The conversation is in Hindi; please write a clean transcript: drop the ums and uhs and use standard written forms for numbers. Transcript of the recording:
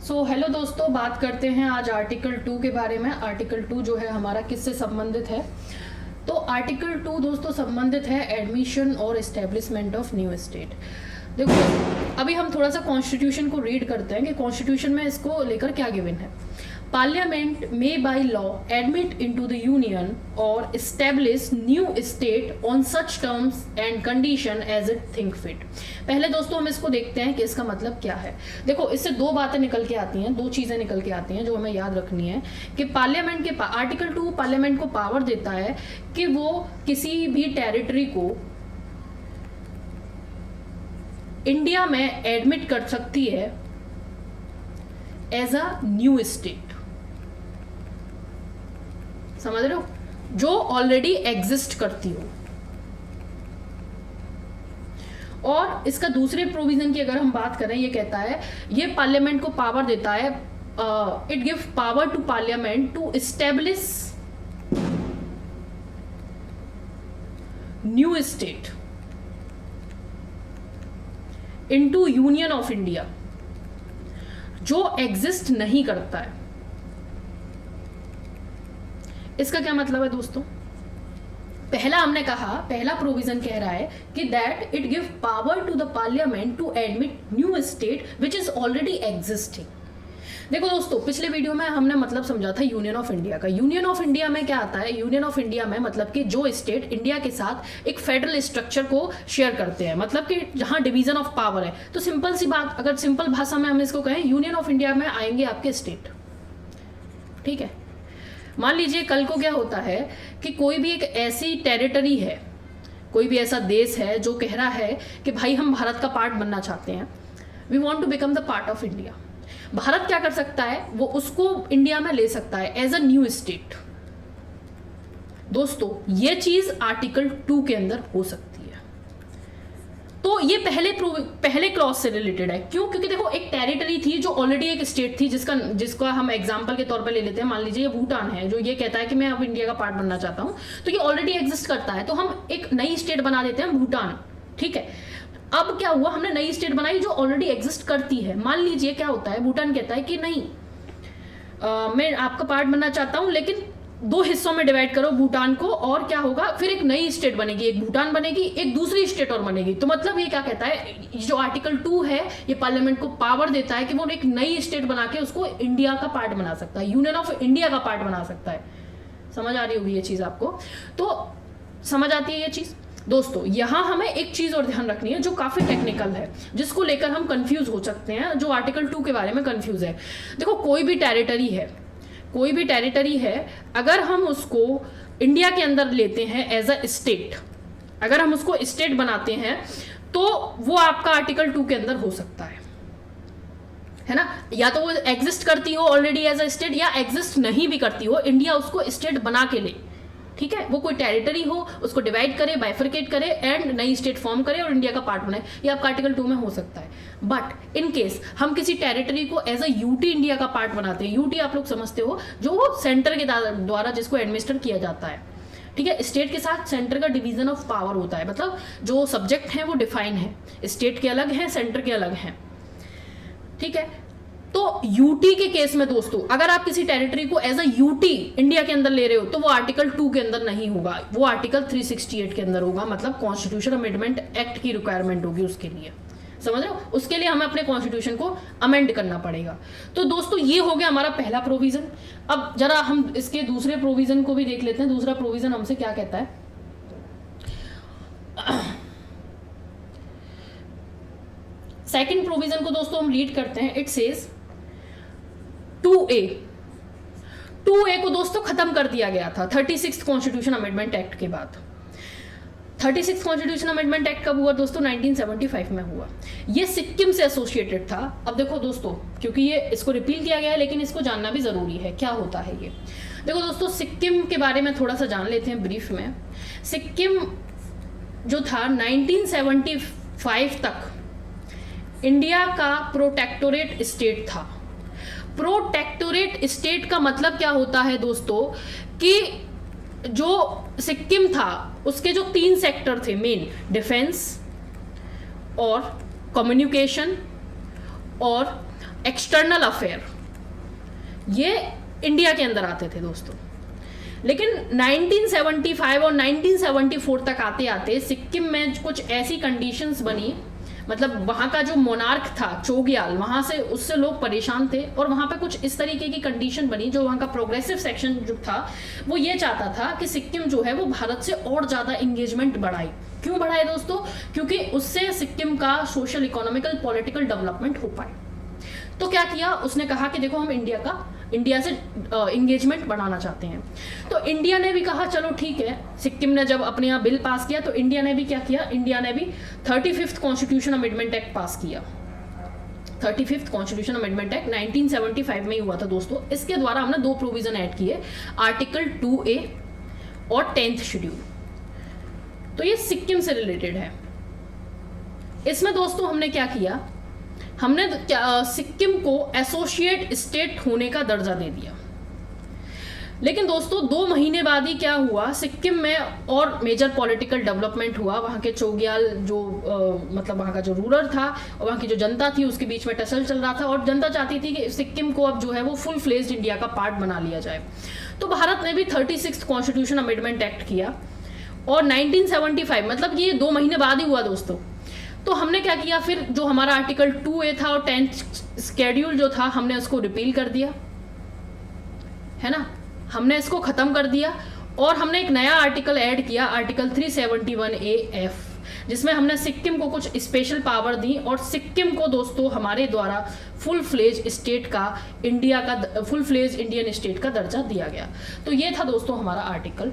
हेलो दोस्तों, बात करते हैं आज आर्टिकल 2 के बारे में। आर्टिकल 2 जो है हमारा किससे संबंधित है? तो आर्टिकल 2 दोस्तों संबंधित है एडमिशन और इस्टेब्लिशमेंट ऑफ न्यू स्टेट। देखो, अभी हम थोड़ा सा कॉन्स्टिट्यूशन को रीड करते हैं कि कॉन्स्टिट्यूशन में इसको लेकर क्या गिवन है। Parliament may by law admit into the union or establish new state on such terms and condition as it think fit. पहले दोस्तों हम इसको देखते हैं कि इसका मतलब क्या है। देखो, इससे दो बातें निकल के आती हैं, दो चीजें निकल के आती हैं जो हमें याद रखनी है कि पार्लियामेंट के आर्टिकल 2 पार्लियामेंट को पावर देता है कि वो किसी भी टेरिटरी को इंडिया में एडमिट कर सकती है एज अ न्यू स्टेट। समझ रहे हो? जो ऑलरेडी एग्जिस्ट करती हो। और इसका दूसरे प्रोविजन की अगर हम बात करें, ये कहता है, ये पार्लियामेंट को पावर देता है, it give power to parliament to establish new state into union of India जो एग्जिस्ट नहीं करता है। इसका क्या मतलब है दोस्तों? पहला हमने कहा, पहला प्रोविजन कह रहा है कि that it give power to the parliament to admit new state which is already existing. देखो दोस्तों, पिछले वीडियो में हमने मतलब समझा था यूनियन ऑफ इंडिया का। यूनियन ऑफ इंडिया में क्या आता है? यूनियन ऑफ इंडिया में मतलब कि जो स्टेट इंडिया के साथ एक फेडरल स्ट्रक्चर को शेयर करते हैं, मतलब कि जहां डिवीजन ऑफ पावर है। तो सिंपल सी बात, अगर सिंपल भाषा में हम इसको कहें, यूनियन ऑफ इंडिया में आएंगे आपके स्टेट। ठीक है, मान लीजिए कल को क्या होता है कि कोई भी एक ऐसी टेरिटरी है, कोई भी ऐसा देश है जो कह रहा है कि भाई हम भारत का पार्ट बनना चाहते हैं, we want to become the part of India. Bharat क्या कर सकता है? वो उसको इंडिया में ले सकता है एज अ न्यू स्टेट। दोस्तों, ये चीज आर्टिकल 2 के अंदर हो सकती है। तो ये पहले क्लॉज से रिलेटेड है। क्यों? क्योंकि देखो, एक टेरिटरी थी जो ऑलरेडी एक स्टेट थी, जिसका हम एग्जांपल के तौर पे ले लेते हैं। मान लीजिए ये भूटान है जो ये कहता है कि मैं अब इंडिया का पार्ट बनना चाहता हूं, तो ये ऑलरेडी एग्जिस्ट करता है, तो हम एक नई स्टेट बना देते हैं भूटान। ठीक है, अब क्या हुआ, हमने नई स्टेट बनाई जो ऑलरेडी एग्जिस्ट करती है। मान लीजिए क्या होता है, भूटान कहता है कि नहीं, मैं आपका पार्ट बनना चाहता हूं, लेकिन 2 हिस्सों में डिवाइड करो भूटान को, और क्या होगा, फिर एक नई स्टेट बनेगी, एक भूटान बनेगी, एक दूसरी स्टेट और बनेगी। तो मतलब ये क्या कहता है, जो आर्टिकल 2 है, ये पार्लियामेंट को पावर देता है कि वो एक नई स्टेट बना के उसको इंडिया का पार्ट बना सकता है, यूनियन ऑफ इंडिया का पार्ट बना सकता है। समझ आ रही होगी ये चीज आपको? तो समझ आती है ये चीज? दोस्तों, यहां हमें एक चीज और ध्यान रखनी है जो काफी टेक्निकल है, जिसको लेकर हम कंफ्यूज हो सकते हैं, जो आर्टिकल 2 के बारे में कंफ्यूज है। देखो, कोई भी टेरिटरी है, अगर हम उसको इंडिया के अंदर लेते हैं एज अ स्टेट, अगर हम उसको स्टेट बनाते हैं, तो वो आपका आर्टिकल 2 के अंदर हो सकता है ना? या तो वो एग्जिस्ट करती हो ऑलरेडी एज अ स्टेट, या एग्जिस्ट नहीं भी करती हो, इंडिया उसको स्टेट बना के ले। ठीक है, वो कोई टेरिटरी हो, उसको डिवाइड करे, बाइफरकेट करे एंड नई स्टेट फॉर्म करे और इंडिया का पार्ट बनाए, ये आपका आर्टिकल 2 में हो सकता है। बट इन केस हम किसी टेरिटरी को एज अ यूटी इंडिया का पार्ट बनाते हैं, यूटी आप लोग समझते हो, जो सेंटर के द्वारा जिसको एडमिनिस्टर किया जाता है। ठीक है, स्टेट के साथ सेंटर का डिवीजन ऑफ पावर होता है, मतलब जो सब्जेक्ट हैं वो डिफाइन है, स्टेट के अलग हैं, सेंटर के अलग हैं। ठीक है, तो यूटी के केस में दोस्तों, अगर आप किसी टेरिटरी को एज अ यूटी इंडिया के अंदर ले रहे हो, तो वो आर्टिकल 2 के अंदर नहीं होगा, वो आर्टिकल 368 के अंदर होगा, मतलब कॉन्स्टिट्यूशन अमेंडमेंट एक्ट की रिक्वायरमेंट होगी उसके लिए। समझ रहे हो? उसके लिए हमें अपने कॉन्स्टिट्यूशन को अमेंड करना पड़ेगा। तो दोस्तों, ये हो गया हमारा पहला प्रोविजन। अब जरा हम इसके दूसरे प्रोविजन को भी देख लेते हैं। दूसरा प्रोविजन हमसे क्या कहता है? सेकंड प्रोविजन को दोस्तों हम रीड करते हैं। इट सेज 2A को दोस्तों खत्म कर दिया गया था 36 कॉन्स्टिट्यूशन अमेंडमेंट एक्ट के बाद। 36 कॉन्स्टिट्यूशन अमेंडमेंट एक्ट कब हुआ दोस्तों? 1975 में हुआ। ये सिक्किम से एसोसिएटेड था। अब देखो दोस्तों, क्योंकि ये इसको रिपील किया गया है, लेकिन इसको जानना भी जरूरी है क्या होता है ये। देखो दोस्तों, सिक्किम के बारे में थोड़ा सा जान लेते हैं ब्रीफ में। सिक्किम जो था 1975 तक इंडिया का प्रोटेक्टोरेट स्टेट था। प्रोटेक्टोरेट स्टेट का मतलब क्या होता है दोस्तों, कि जो सिक्किम था उसके जो 3 सेक्टर थे मेन, डिफेंस और कम्युनिकेशन और एक्सटर्नल अफेयर, ये इंडिया के अंदर आते थे दोस्तों। लेकिन 1975 और 1974 तक आते आते सिक्किम में कुछ ऐसी कंडीशंस बनी, मतलब वहाँ का जो मोनार्क था चोग्याल, वहाँ से उससे लोग परेशान थे और वहाँ पे कुछ इस तरीके की कंडीशन बनी, जो वहाँ का प्रोग्रेसिव सेक्शन जो था वो ये चाहता था कि सिक्किम जो है वो भारत से और ज़्यादा इंगेजमेंट बढ़ाए। क्यों बढ़ाए दोस्तों? क्योंकि उससे सिक्किम का सोशल, इकोनॉमिकल, पॉलिटिकल डेवलपमेंट हो पाए। तो क्या किया उसने, कहा कि देखो हम इंडिया से इंगेजमेंट बढ़ाना चाहते हैं। तो इंडिया ने भी कहा चलो ठीक है। सिक्किम ने जब अपने यहाँ बिल पास किया तो इंडिया ने भी क्या किया, इंडिया ने भी 35th कॉन्स्टिट्यूशन अमेंडमेंट एक्ट पास किया। 35th कॉन्स्टिट्यूशन अमेंडमेंट एक्ट 1975 में ही हुआ था दोस्तों। इसके द्वारा हमने 2 प्रोविजन ऐड किए, आर्टिकल 2A और 10th शेड्यूल। तो ये सिक्किम से रिलेटेड है। इसमें दोस्तों हमने क्या किया, हमने सिक्किम को एसोसिएट स्टेट होने का दर्जा दे दिया। लेकिन दोस्तों 2 महीने बाद ही क्या हुआ, सिक्किम में और मेजर पॉलिटिकल डेवलपमेंट हुआ। वहाँ के चोग्याल जो मतलब वहाँ का जो रूलर था और वहाँ की जो जनता थी उसके बीच में टसल चल रहा था और जनता चाहती थी कि सिक्किम को अब जो है वो फुल फ्लेज्ड इंडिया का पार्ट बना लिया जाए। तो भारत ने भी 36th कॉन्स्टिट्यूशन अमेंडमेंट एक्ट किया और 1975, मतलब ये 2 महीने बाद ही हुआ दोस्तों। तो हमने क्या किया, फिर जो हमारा आर्टिकल 2A था और 10th शेड्यूल जो था हमने उसको रिपील कर दिया, है ना, हमने इसको खत्म कर दिया और हमने एक नया आर्टिकल ऐड किया, आर्टिकल 371AF, जिसमें हमने सिक्किम को कुछ स्पेशल पावर दी और सिक्किम को दोस्तों हमारे द्वारा फुल फ्लेज स्टेट का, इंडिया का फुल फ्लेज इंडियन स्टेट का दर्जा दिया गया। तो ये था दोस्तों हमारा आर्टिकल